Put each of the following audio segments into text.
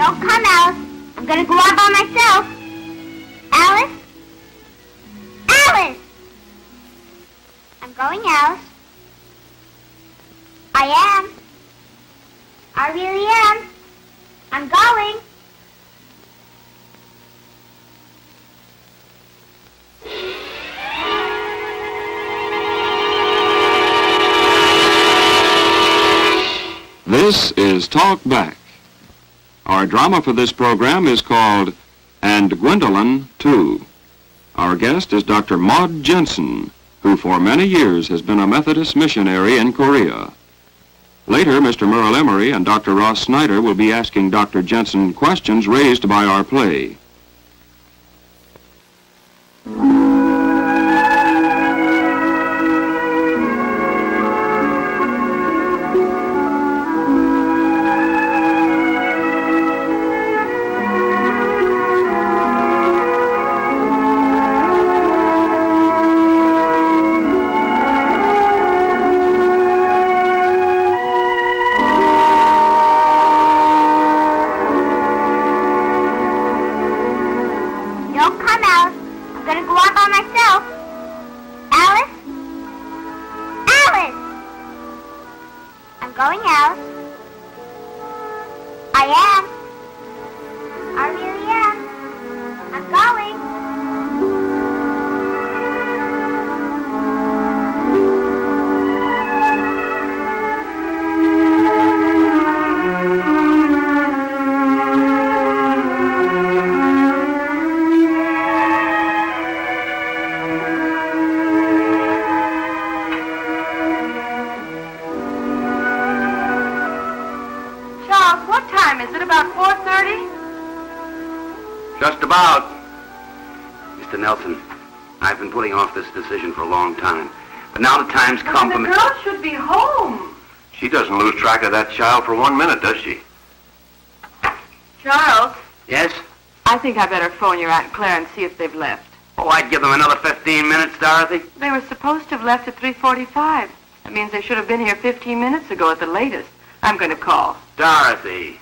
Don't come, Alice. I'm going to go out by myself. Alice? Alice! I'm going, Alice. I am. I really am. I'm going. This is Talk Back. Our drama for this program is called And Gwendolyn, Too. Our guest is Dr. Maud Jensen, who for many years has been a Methodist missionary in Korea. Later, Mr. Merle Emery and Dr. Ross Snyder will be asking Dr. Jensen questions raised by our play. Going, Alice. I am. I really am. I'm going. Is it about 4:30? Just about. Mr. Nelson, I've been putting off this decision for a long time. But now the time's come for me. The girl should be home. She doesn't lose track of that child for 1 minute, does she? Charles? Yes? I think I better phone your Aunt Claire and see if they've left. Oh, I'd give them another 15 minutes, Dorothy. They were supposed to have left at 3:45. That means they should have been here 15 minutes ago at the latest. I'm going to call. Dorothy.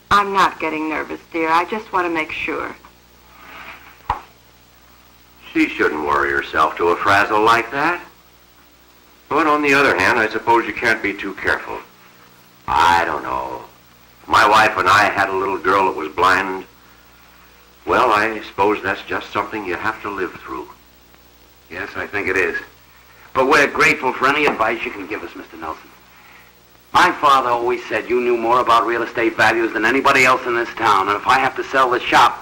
I'm not getting nervous, dear. I just want to make sure. She shouldn't worry herself to a frazzle like that. But on the other hand, I suppose you can't be too careful. I don't know. My wife and I had a little girl that was blind. Well, I suppose that's just something you have to live through. Yes, I think it is. But we're grateful for any advice you can give us, Mr. Nelson. My father always said you knew more about real estate values than anybody else in this town, and if I have to sell the shop,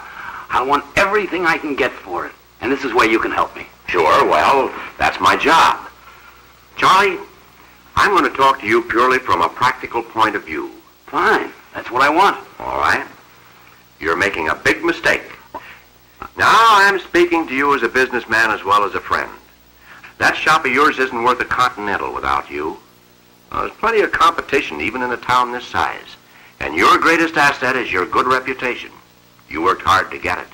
I want everything I can get for it. And this is where you can help me. Sure, well, that's my job. Charlie, I'm going to talk to you purely from a practical point of view. Fine, that's what I want. All right. You're making a big mistake. Now I'm speaking to you as a businessman as well as a friend. That shop of yours isn't worth a Continental without you. There's plenty of competition, even in a town this size. And your greatest asset is your good reputation. You worked hard to get it.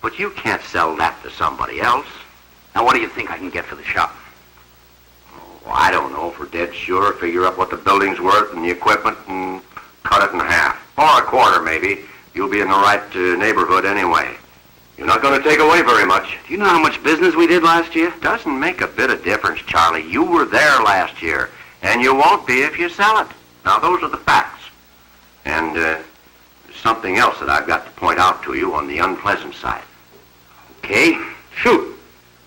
But you can't sell that to somebody else. Now, what do you think I can get for the shop? Oh, I don't know, for dead sure. Figure up what the building's worth and the equipment and cut it in half. Or a quarter, maybe. You'll be in the right neighborhood anyway. You're not going to take away very much. Do you know how much business we did last year? Doesn't make a bit of difference, Charlie. You were there last year. And you won't be if you sell it. Now, those are the facts. And there's something else that I've got to point out to you on the unpleasant side. Okay, shoot.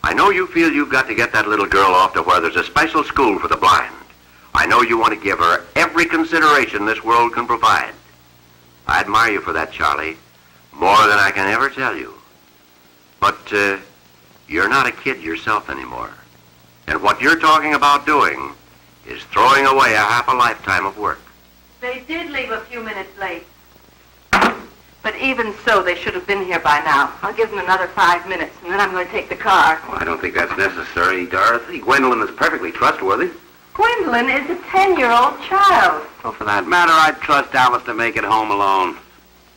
I know you feel you've got to get that little girl off to where there's a special school for the blind. I know you want to give her every consideration this world can provide. I admire you for that, Charlie, more than I can ever tell you. But you're not a kid yourself anymore. And what you're talking about doing is throwing away a half a lifetime of work. They did leave a few minutes late. But even so, they should have been here by now. I'll give them another 5 minutes, and then I'm going to take the car. Well, I don't think that's necessary, Dorothy. Gwendolyn is perfectly trustworthy. Gwendolyn is a 10-year-old child. Well, for that matter, I'd trust Alice to make it home alone.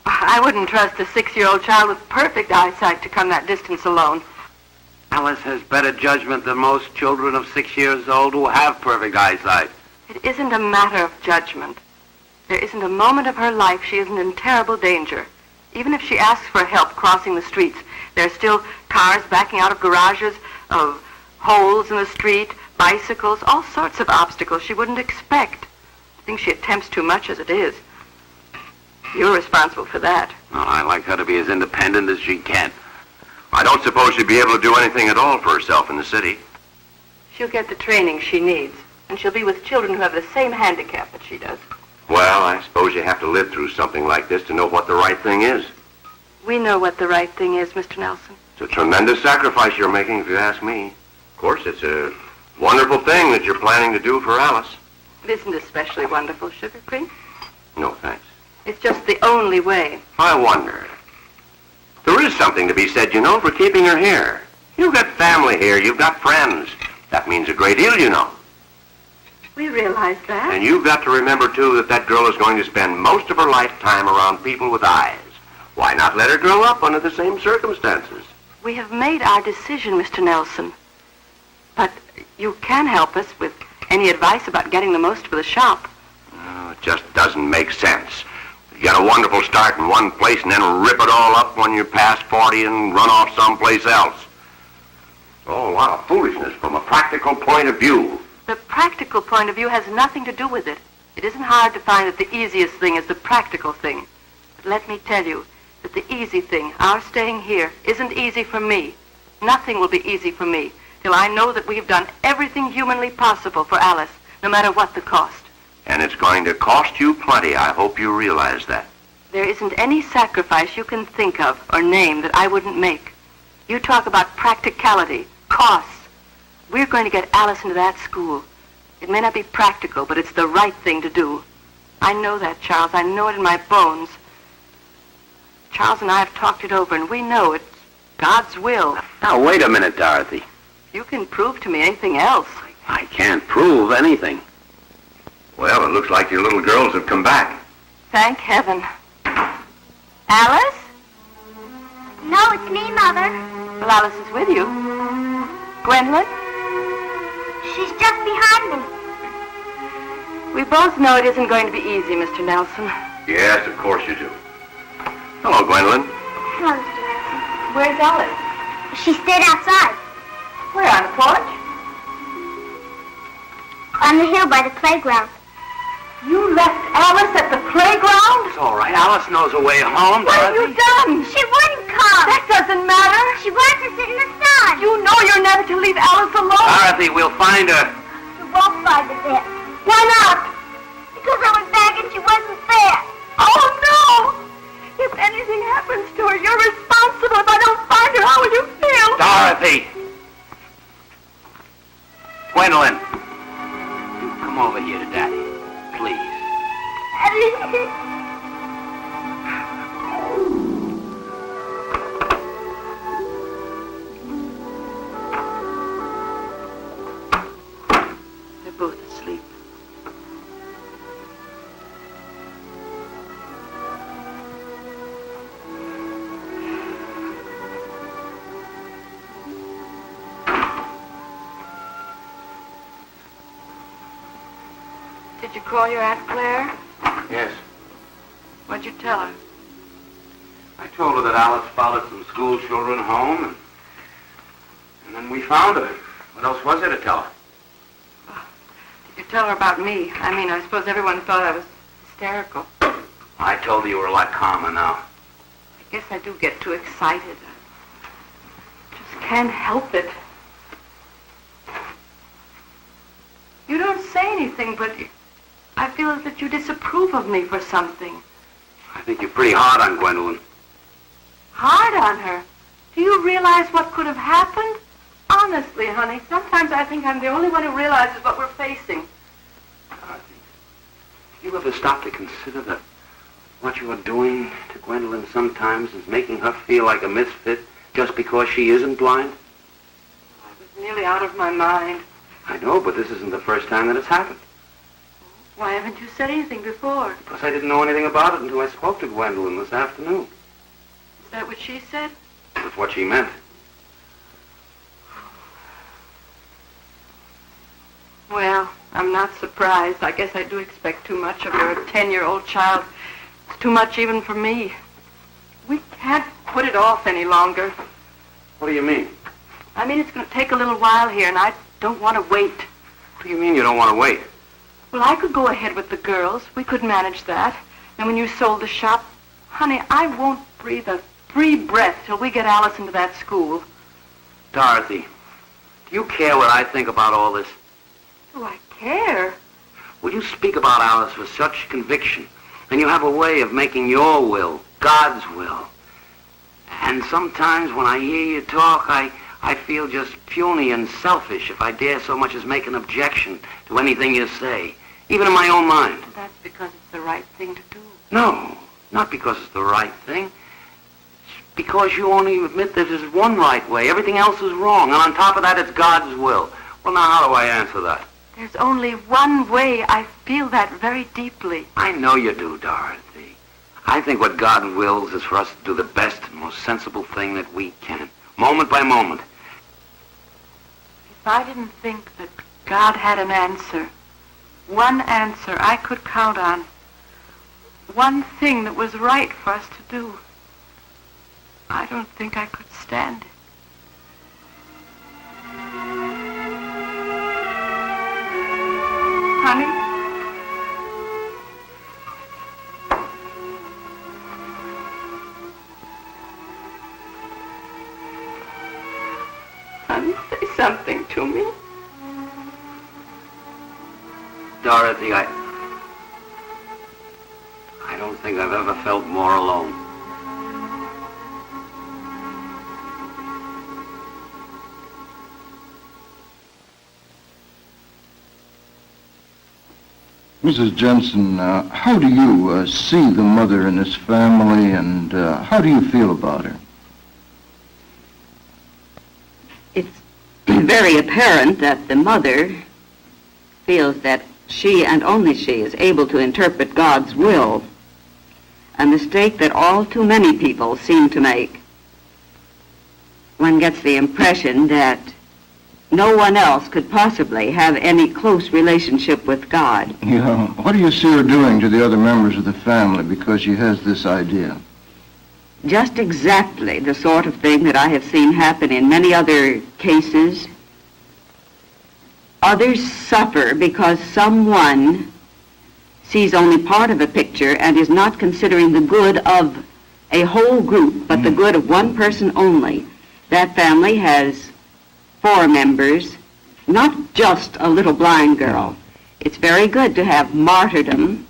I wouldn't trust a 6-year-old child with perfect eyesight to come that distance alone. Alice has better judgment than most children of 6 years old who have perfect eyesight. It isn't a matter of judgment. There isn't a moment of her life she isn't in terrible danger. Even if she asks for help crossing the streets, there are still cars backing out of garages, of holes in the street, bicycles, all sorts of obstacles she wouldn't expect. I think she attempts too much as it is. You're responsible for that. Well, I like her to be as independent as she can. I don't suppose she'd be able to do anything at all for herself in the city. She'll get the training she needs, and she'll be with children who have the same handicap that she does. Well, I suppose you have to live through something like this to know what the right thing is. We know what the right thing is, Mr. Nelson. It's a tremendous sacrifice you're making, if you ask me. Of course, it's a wonderful thing that you're planning to do for Alice. It isn't especially wonderful, Sugar Cream. No, thanks. It's just the only way. I wonder. There is something to be said, you know, for keeping her here. You've got family here. You've got friends. That means a great deal, you know. We realize that. And you've got to remember, too, that that girl is going to spend most of her lifetime around people with eyes. Why not let her grow up under the same circumstances? We have made our decision, Mr. Nelson. But you can help us with any advice about getting the most for the shop. Oh, it just doesn't make sense. You get a wonderful start in one place and then rip it all up when you're past 40 and run off someplace else. Oh, a lot of foolishness from a practical point of view. The practical point of view has nothing to do with it. It isn't hard to find that the easiest thing is the practical thing. But let me tell you that the easy thing, our staying here, isn't easy for me. Nothing will be easy for me till I know that we've done everything humanly possible for Alice, no matter what the cost. And it's going to cost you plenty. I hope you realize that. There isn't any sacrifice you can think of or name that I wouldn't make. You talk about practicality, costs. We're going to get Alice into that school. It may not be practical, but it's the right thing to do. I know that, Charles. I know it in my bones. Charles and I have talked it over, and we know it's God's will. Now, wait a minute, Dorothy. You can prove to me anything else. I can't prove anything. Well, it looks like your little girls have come back. Thank heaven. Alice? No, it's me, Mother. Well, Alice is with you. Gwendolyn? She's just behind me. We both know it isn't going to be easy, Mr. Nelson. Yes, of course you do. Hello, Gwendolyn. Hello, Mr. Nelson. Where's Alice? She stayed outside. Where, on the porch? On the hill by the playground. You left Alice at the playground? It's all right. Alice knows a way home, What have you done? She wouldn't come. That doesn't matter. She wanted to sit in the sun. You know you're never to leave Alice alone. Dorothy, we'll find her. You won't find her there. Why not? Because I was back and she wasn't there. Oh, no! If anything happens to her, you're responsible. If I don't find her, how will you feel? Dorothy! Gwendolyn, come over here to Daddy, please. They're both asleep. Did you call your Aunt Claire? Yes. What'd you tell her? I told her that Alice followed some school children home, and then we found her. What else was there to tell her? Did you tell her about me? I mean, I suppose everyone thought I was hysterical. I told her you were a lot calmer now. I guess I do get too excited. I just can't help it. You don't say anything, but I feel as if you disapprove of me for something. I think you're pretty hard on Gwendolyn. Hard on her? Do you realize what could have happened? Honestly, honey, sometimes I think I'm the only one who realizes what we're facing. Do you ever stop to consider that what you are doing to Gwendolyn sometimes is making her feel like a misfit just because she isn't blind? I was nearly out of my mind. I know, but this isn't the first time that it's happened. Why haven't you said anything before? Because I didn't know anything about it until I spoke to Gwendolyn this afternoon. Is that what she said? That's what she meant. Well, I'm not surprised. I guess I do expect too much of your 10-year-old child. It's too much even for me. We can't put it off any longer. What do you mean? I mean, it's going to take a little while here, and I don't want to wait. What do you mean you don't want to wait? Well, I could go ahead with the girls. We could manage that. And when you sold the shop, honey, I won't breathe a free breath till we get Alice into that school. Dorothy, do you care what I think about all this? Do I care? Well, you speak about Alice with such conviction, and you have a way of making your will God's will. And sometimes when I hear you talk, I feel just puny and selfish if I dare so much as make an objection to anything you say, even in my own mind. That's because it's the right thing to do. No, not because it's the right thing. It's because you only admit that there's one right way. Everything else is wrong. And on top of that, it's God's will. Well, now, how do I answer that? There's only one way. I feel that very deeply. I know you do, Dorothy. I think what God wills is for us to do the best and most sensible thing that we can, moment by moment. If I didn't think that God had an answer, one answer I could count on, one thing that was right for us to do, I don't think I could stand it. Honey? Honey, say something to me. Dorothy, I don't think I've ever felt more alone. Mrs. Jensen, how do you see the mother in this family, and how do you feel about her? It's very apparent that the mother feels that she and only she is able to interpret God's will, a mistake that all too many people seem to make. One gets the impression that no one else could possibly have any close relationship with God. Yeah. What do you see her doing to the other members of the family because she has this idea? Just exactly the sort of thing that I have seen happen in many other cases. Others suffer because someone sees only part of a picture and is not considering the good of a whole group, but the good of one person only. That family has 4 members, not just a little blind girl. It's very good to have martyrdom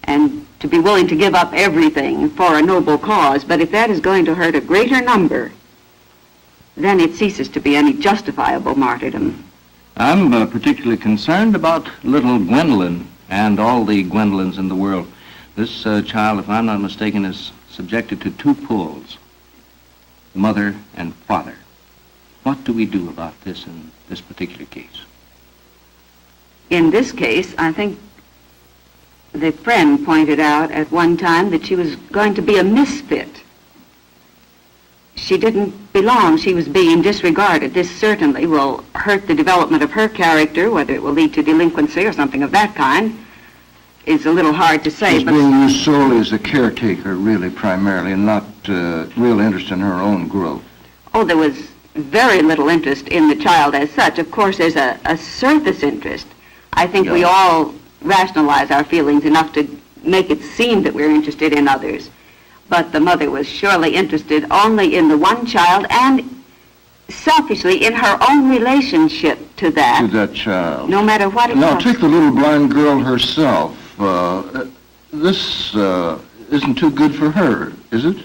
and to be willing to give up everything for a noble cause, but if that is going to hurt a greater number, then it ceases to be any justifiable martyrdom. I'm particularly concerned about little Gwendolyn and all the Gwendolyns in the world. This child, if I'm not mistaken, is subjected to 2 pulls, mother and father. What do we do about this in this particular case? In this case, I think the friend pointed out at one time that she was going to be a misfit. She didn't belong. She was being disregarded. This certainly will hurt the development of her character. Whether it will lead to delinquency or something of that kind is a little hard to say. She's being used solely as a caretaker, really, primarily, and not real interest in her own growth. Oh, there was very little interest in the child as such. Of course, there's a surface interest. I think we all rationalize our feelings enough to make it seem that we're interested in others. But the mother was surely interested only in the one child and selfishly in her own relationship to that. To that child. No matter what it Now, was. take the little blind girl herself. This isn't too good for her, is it?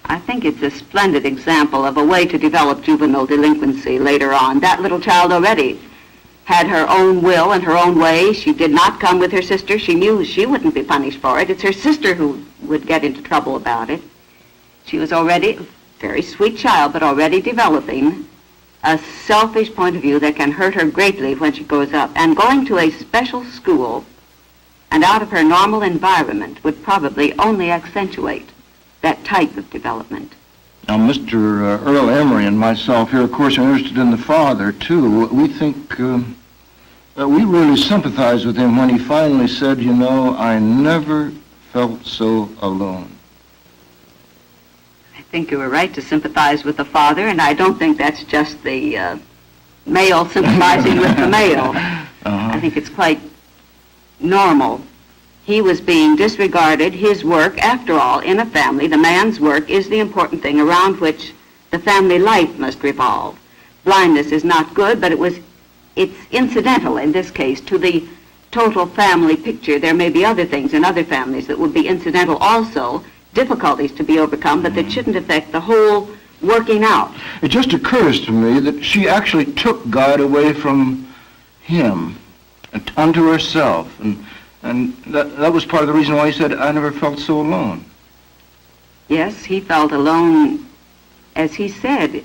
I think it's a splendid example of a way to develop juvenile delinquency later on. That little child already had her own will and her own way. She did not come with her sister. She knew she wouldn't be punished for it. It's her sister who would get into trouble about it. She was already a very sweet child, but already developing a selfish point of view that can hurt her greatly when she grows up. And going to a special school and out of her normal environment would probably only accentuate that type of development. Now, Mr. Earl Emery and myself here, of course, are interested in the father, too. We think we really sympathized with him when he finally said, you know, I never felt so alone. I think you were right to sympathize with the father, and I don't think that's just the male sympathizing with the male. I think it's quite normal. He was being disregarded. His work, after all, in a family, the man's work is the important thing around which the family life must revolve. Blindness is not good, but it's incidental in this case to the total family picture. There may be other things in other families that would be incidental also, difficulties to be overcome, but that shouldn't affect the whole working out. It just occurs to me that she actually took God away from him and unto herself, and that was part of the reason why he said, I never felt so alone. Yes, he felt alone, as he said.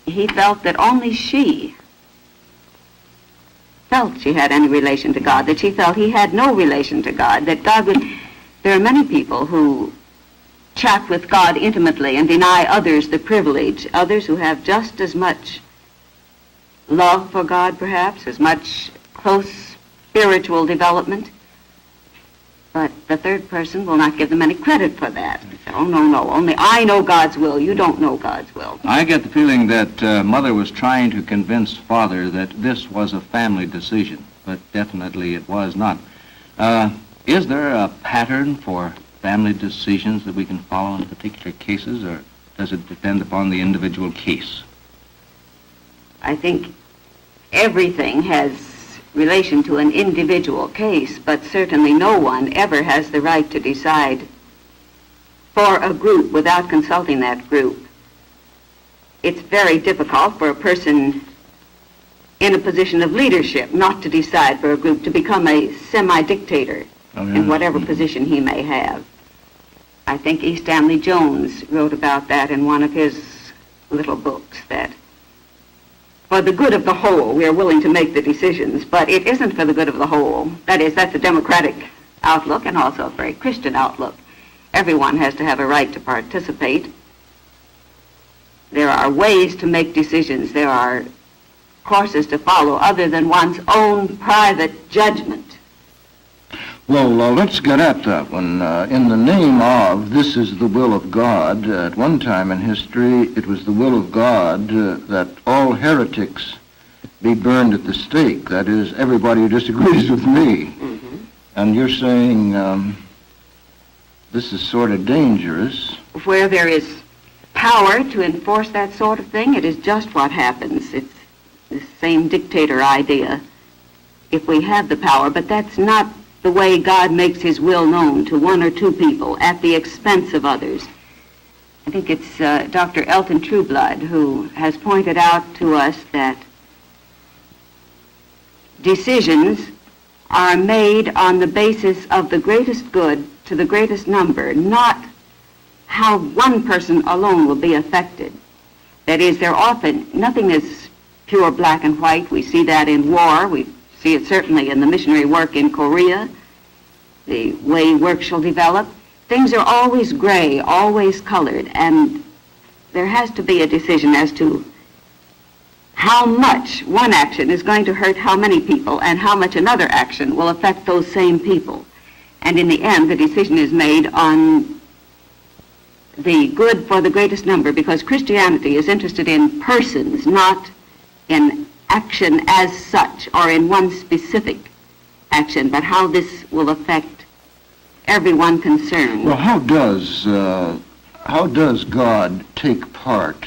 He felt that only she felt she had any relation to God, that she felt he had no relation to God, that God would... There are many people who chat with God intimately and deny others the privilege, others who have just as much love for God, perhaps, as much close spiritual development, but the third person will not give them any credit for that. They say, oh, no, only I know God's will. You don't know God's will. I get the feeling that Mother was trying to convince Father that this was a family decision, but definitely it was not. Is there a pattern for family decisions that we can follow in particular cases, or does it depend upon the individual case? I think everything has relation to an individual case, but certainly no one ever has the right to decide for a group without consulting that group. It's very difficult for a person in a position of leadership not to decide for a group, to become a semi-dictator in whatever position he may have. I think E. Stanley Jones wrote about that in one of his little books, that for the good of the whole, we are willing to make the decisions, but it isn't for the good of the whole. That is, that's a democratic outlook and also a very Christian outlook. Everyone has to have a right to participate. There are ways to make decisions. There are courses to follow other than one's own private judgment. Well, let's get at that one. In the name of this is the will of God, at one time in history, it was the will of God that all heretics be burned at the stake. That is, everybody who disagrees with me. Mm-hmm. And you're saying this is sort of dangerous. Where there is power to enforce that sort of thing, it is just what happens. It's the same dictator idea if we have the power, but that's not the way God makes his will known to one or two people at the expense of others. I think it's Dr. Elton Trueblood who has pointed out to us that decisions are made on the basis of the greatest good to the greatest number, not how one person alone will be affected. That is, they're often, nothing is pure black and white. We see that in war. We see it certainly in the missionary work in Korea, the way work shall develop. Things are always gray, always colored, and there has to be a decision as to how much one action is going to hurt how many people and how much another action will affect those same people. And in the end, the decision is made on the good for the greatest number, because Christianity is interested in persons, not in action as such or in one specific action, but how this will affect everyone concerned. Well, how does God take part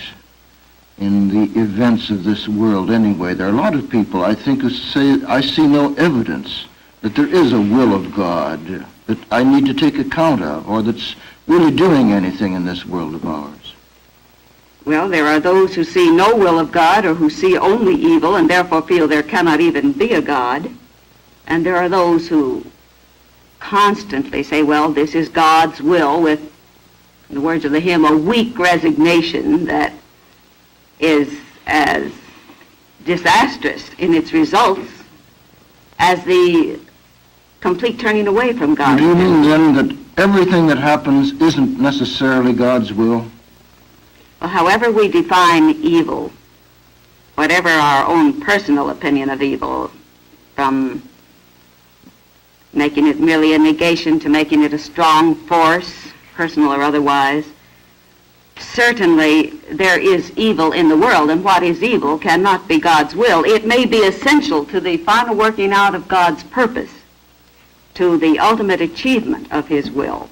in the events of this world anyway? There are a lot of people, I think, who say, I see no evidence that there is a will of God that I need to take account of, or that's really doing anything in this world of ours. Well, there are those who see no will of God, or who see only evil and therefore feel there cannot even be a God. And there are those who constantly say, well, this is God's will, with, in the words of the hymn, a weak resignation that is as disastrous in its results as the complete turning away from God. Do you mean then that everything that happens isn't necessarily God's will? Well, however we define evil, whatever our own personal opinion of evil, from making it merely a negation to making it a strong force, personal or otherwise, certainly there is evil in the world, and what is evil cannot be God's will. It may be essential to the final working out of God's purpose, to the ultimate achievement of his will,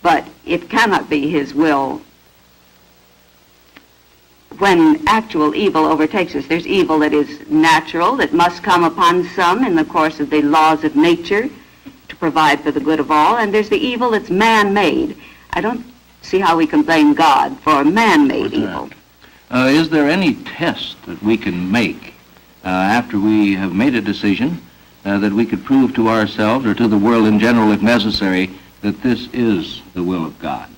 but it cannot be his will when actual evil overtakes us. There's evil that is natural, that must come upon some in the course of the laws of nature to provide for the good of all, and there's the evil that's man-made. I don't see how we can blame God for man-made evil. Is there any test that we can make after we have made a decision that we could prove to ourselves or to the world in general, if necessary, that this is the will of God?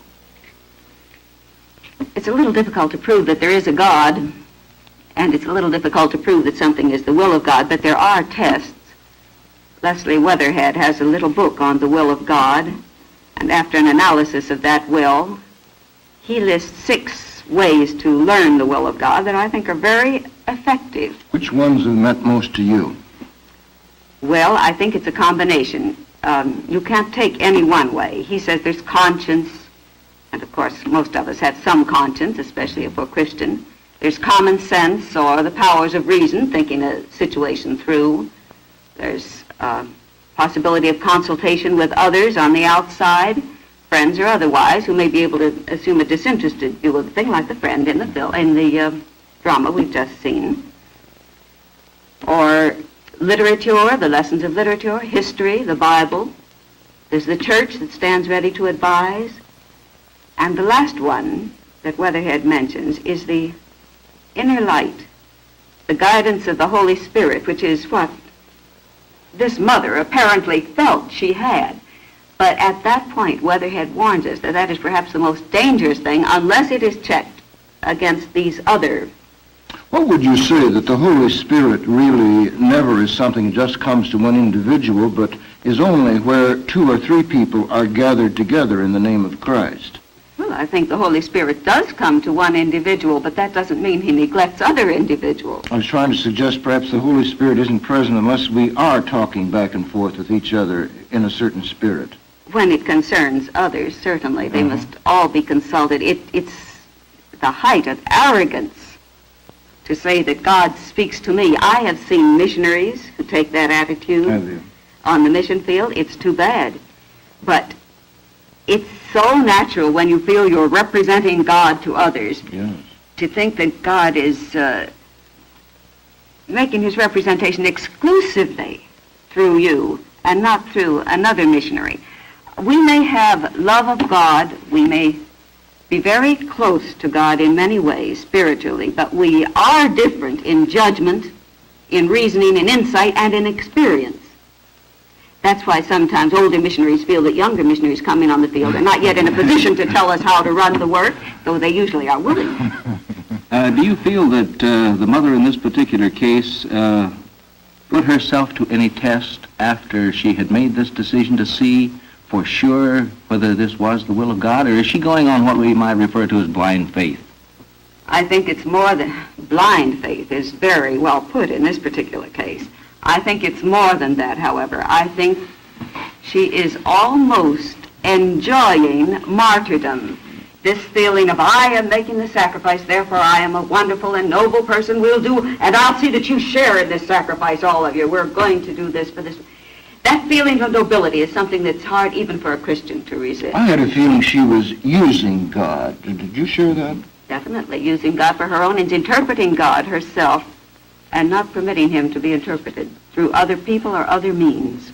It's a little difficult to prove that there is a God, and it's a little difficult to prove that something is the will of God, but there are tests. Leslie Weatherhead has a little book on the will of God, and after an analysis of that will, he lists 6 ways to learn the will of God that I think are very effective. Which ones have meant most to you? Well, I think it's a combination. You can't take any one way. He says there's conscience, and of course most of us have some conscience, especially if we're Christian. There's common sense, or the powers of reason, thinking a situation through. There's possibility of consultation with others on the outside, friends or otherwise, who may be able to assume a disinterested view of the thing, like the friend in the drama we've just seen. Or literature, the lessons of literature, history, the Bible. There's the church that stands ready to advise. And the last one that Weatherhead mentions is the inner light, the guidance of the Holy Spirit, which is what this mother apparently felt she had. But at that point, Weatherhead warns us that that is perhaps the most dangerous thing unless it is checked against these other. What would you say, that the Holy Spirit really never is something that just comes to one individual, but is only where 2 or 3 people are gathered together in the name of Christ? Well, I think the Holy Spirit does come to one individual, but that doesn't mean he neglects other individuals. I was trying to suggest perhaps the Holy Spirit isn't present unless we are talking back and forth with each other in a certain spirit. When it concerns others, certainly, they must all be consulted. It's the height of arrogance to say that God speaks to me. I have seen missionaries who take that attitude on the mission field. It's too bad. But it's so natural when you feel you're representing God to others to think that God is making his representation exclusively through you and not through another missionary. We may have love of God, we may be very close to God in many ways spiritually, but we are different in judgment, in reasoning, in insight, and in experience. That's why sometimes older missionaries feel that younger missionaries coming on the field are not yet in a position to tell us how to run the work, though they usually are willing. Do you feel that the mother in this particular case put herself to any test after she had made this decision to see for sure whether this was the will of God, or is she going on what we might refer to as blind faith? I think it's more than blind faith is very well put in this particular case. I think it's more than that, however. I think she is almost enjoying martyrdom. This feeling of, I am making the sacrifice, therefore I am a wonderful and noble person, we'll do, and I'll see that you share in this sacrifice, all of you. We're going to do this for this. That feeling of nobility is something that's hard even for a Christian to resist. I had a feeling she was using God. Did you share that? Definitely using God for her own ends, interpreting God herself, and not permitting him to be interpreted through other people or other means.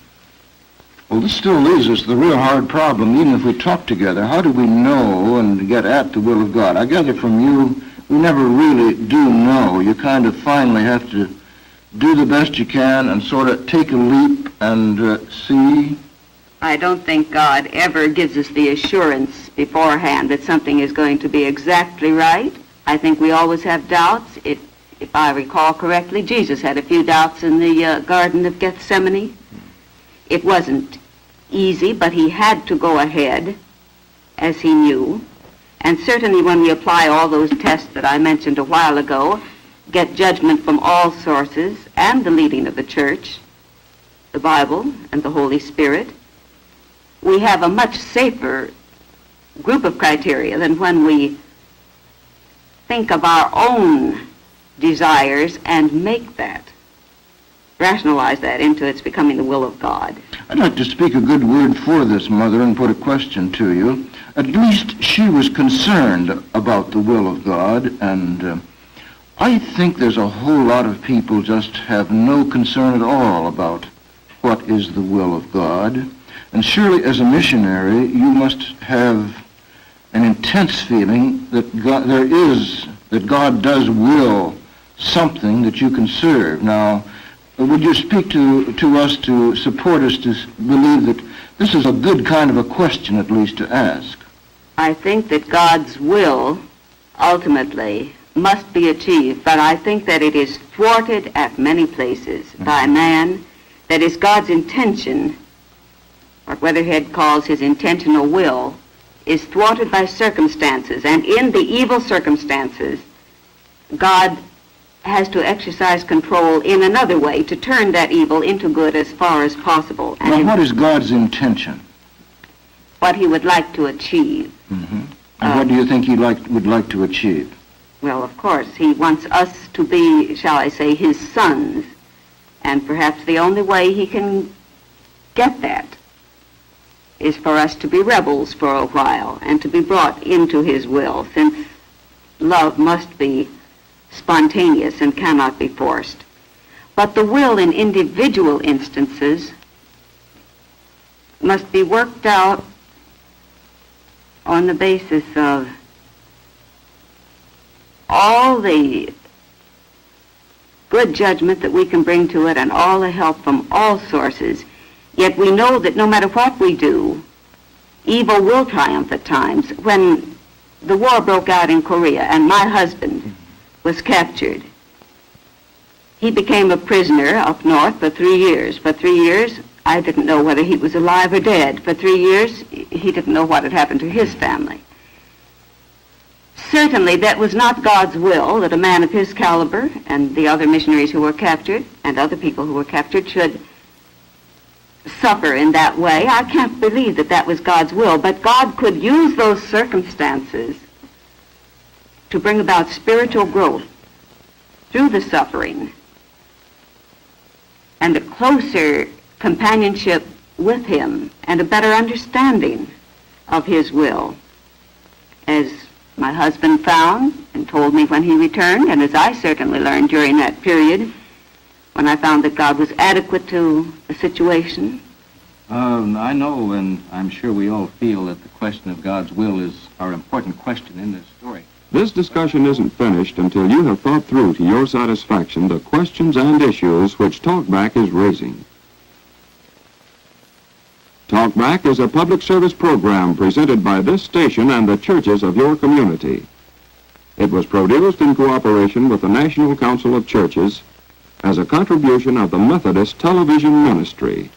Well, this still leaves us the real hard problem, even if we talk together. How do we know and get at the will of God? I gather from you, we never really do know. You kind of finally have to do the best you can and sort of take a leap and see. I don't think God ever gives us the assurance beforehand that something is going to be exactly right. I think we always have doubts. If I recall correctly, Jesus had a few doubts in the Garden of Gethsemane. It wasn't easy, but he had to go ahead, as he knew. And certainly when we apply all those tests that I mentioned a while ago, get judgment from all sources and the leading of the church, the Bible, and the Holy Spirit, we have a much safer group of criteria than when we think of our own desires and make that, rationalize that into its becoming the will of God. I'd like to speak a good word for this mother and put a question to you. At least she was concerned about the will of God, and I think there's a whole lot of people just have no concern at all about what is the will of God. And surely as a missionary, you must have an intense feeling that God does will something that you can serve. Now, would you speak to us to support us to believe that this is a good kind of a question, at least, to ask? I think that God's will ultimately must be achieved, but I think that it is thwarted at many places by man. That is God's intention, or what Weatherhead calls his intentional will, is thwarted by circumstances, and in the evil circumstances, God has to exercise control in another way to turn that evil into good as far as possible. Now, what is God's intention? What he would like to achieve. Mm-hmm. And what do you think he would like to achieve? Well, of course, he wants us to be, shall I say, his sons. And perhaps the only way he can get that is for us to be rebels for a while and to be brought into his will, since love must be spontaneous and cannot be forced. But the will in individual instances must be worked out on the basis of all the good judgment that we can bring to it and all the help from all sources. Yet we know that no matter what we do, evil will triumph at times. When the war broke out in Korea and my husband was captured, he became a prisoner up north for 3 years. For 3 years, I didn't know whether he was alive or dead. For 3 years, he didn't know what had happened to his family. Certainly, that was not God's will that a man of his caliber and the other missionaries who were captured and other people who were captured should suffer in that way. I can't believe that that was God's will, but God could use those circumstances to bring about spiritual growth through the suffering and a closer companionship with him and a better understanding of his will, as my husband found and told me when he returned, and as I certainly learned during that period when I found that God was adequate to the situation. I know, and I'm sure we all feel, that the question of God's will is our important question in this story. This discussion isn't finished until you have thought through to your satisfaction the questions and issues which Talkback is raising. Talkback is a public service program presented by this station and the churches of your community. It was produced in cooperation with the National Council of Churches as a contribution of the Methodist Television Ministry.